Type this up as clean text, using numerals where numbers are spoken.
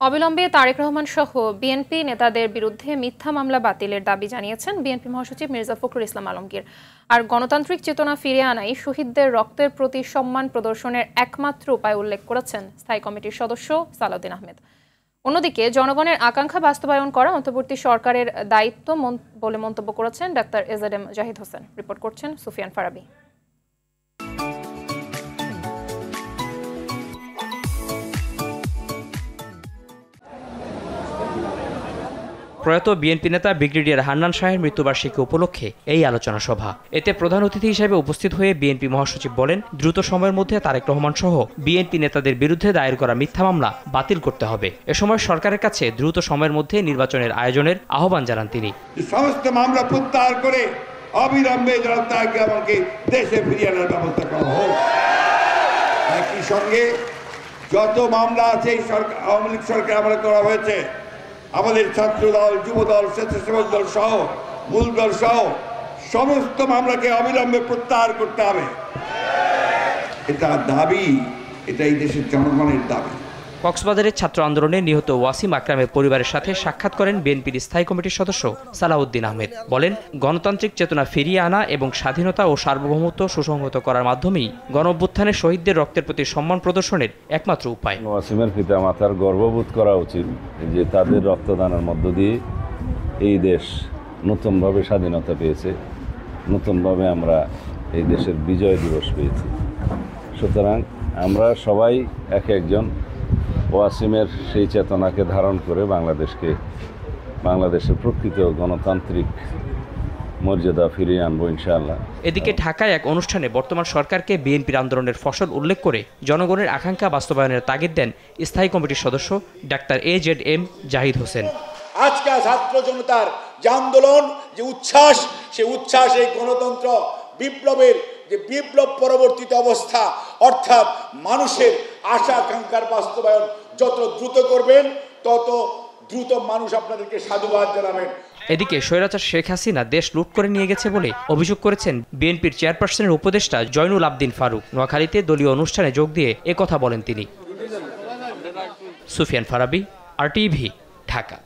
অবিলম্বে তারেক রহমান সহ বিএনপি নেতাদের বিরুদ্ধে মিথ্যা মামলা বাতিলের দাবি জানিয়েছেন বিএনপি মহাসচিব মির্জা ফখরুল ইসলাম আলমগীর। আর গণতান্ত্রিক চেতনা ফিরিয়ে আনাই শহীদদের রক্তের প্রতি সম্মান প্রদর্শনের একমাত্র উপায় উল্লেখ করেছেন স্থায়ী কমিটির সদস্য সালাউদ্দিন আহমেদ। অন্যদিকে জনগণের আকাঙ্ক্ষা বাস্তবায়ন করা অন্তর্বর্তী সরকারের দায়িত্ব বলে মন্তব্য করেছেন doctor AZM Zahid Hossain. Report করছেন সুফিয়ান ফারাবি। প্রয়াত বিএনপি নেতা ব্রিগেডিয়ার হান্নান শাহের মৃত্যুবার্ষিকী উপলক্ষে এই আলোচনা সভা। এতে প্রধান অতিথি হিসেবে উপস্থিত হয়ে বিএনপি মহাসচিব বলেন, দ্রুত সময়ের মধ্যে তারেক রহমান সহ বিএনপি নেতাদের বিরুদ্ধে দায়ের করা মিথ্যা মামলা বাতিল করতে হবে। এ সময় সরকারের কাছে দ্রুত সময়ের মধ্যে নির্বাচনের আয়োজনের আহ্বান জানান তিনি। সমস্ত মামলা প্রত্যাহার করে অবিলম্বে জনতাকে দেশে ফিরিয়ে আনার ব্যবস্থা করা হোক। একই সঙ্গে যত মামলা আছে এই সরকার আওয়ামী লীগ সরকার আমলে করা হয়েছে, আমাদের ছাত্র দল, যুব দল, স্বেচ্ছাসেবক দল সহ মূল দল সহ সমস্ত মামলাকে অবিলম্বে প্রত্যাহার করতে হবে। এটা দাবি, এটা এই দেশের জনগণের দাবি। কক্সবাজারের ছাত্র আন্দোলনে নিহত ওয়াসিম আকরামের পরিবারের সাথে সাক্ষাৎ করেন বিএনপির স্থায়ী কমিটির সদস্য সালাউদ্দিন আহমেদ। বলেন, গণতান্ত্রিক চেতনা ফিরিয়ে আনা এবং স্বাধীনতা ও সার্বভৌমত্ব সুসংহত করার মাধ্যমেই গণঅভ্যুত্থানে শহীদদের রক্তের প্রতি সম্মান প্রদর্শনের একমাত্র উপায়। ওয়াসিমের পিতা মাতার গর্ববোধ করা উচিত যে তাদের রক্তদানের মধ্য দিয়ে এই দেশ নতুনভাবে স্বাধীনতা পেয়েছে, নতুনভাবে আমরা এই দেশের বিজয় দিবস পেয়েছি। সুতরাং আমরা সবাই এক একজন ওয়াসিমের সেই চেতনাকে ধারণ করে বাংলাদেশের প্রকৃত গণতান্ত্রিক মর্যাদা ফিরিয়ে আনবো ইনশাআল্লাহ। এদিকে ঢাকায় এক অনুষ্ঠানে বর্তমান সরকারকে বিএনপির আন্দোলনের ফসল উল্লেখ করে জনগণের আকাঙ্ক্ষা বাস্তবায়নের তাগিদ দেন স্থায়ী কমিটির সদস্য ডাক্তার এজেডএম জাহিদ হোসেন। আজকে ছাত্র জনতার যে আন্দোলন, যে উচ্ছ্বাস, সেই উচ্ছ্বাস এই গণতন্ত্র বিপ্লবের যে বিপ্লব পরবর্তীতে অবস্থা, অর্থাৎ মানুষের আশা আকাঙ্ক্ষার বাস্তবায়ন যত দ্রুত করবেন তত দ্রুত মানুষ আপনাদেরকে সাধুবাদ জানাবেন। এদিকে স্বৈরাচার শেখ হাসিনা দেশ লুট করে নিয়ে গেছে বলে অভিযোগ করেছেন বিএনপির চেয়ারপারসনের উপদেষ্টা জয়নুল আবদিন ফারুক। নোয়াখালীতে দলীয় অনুষ্ঠানে যোগ দিয়ে একথা বলেন তিনি। সুফিয়ান ফারাবি, RTV, ঢাকা।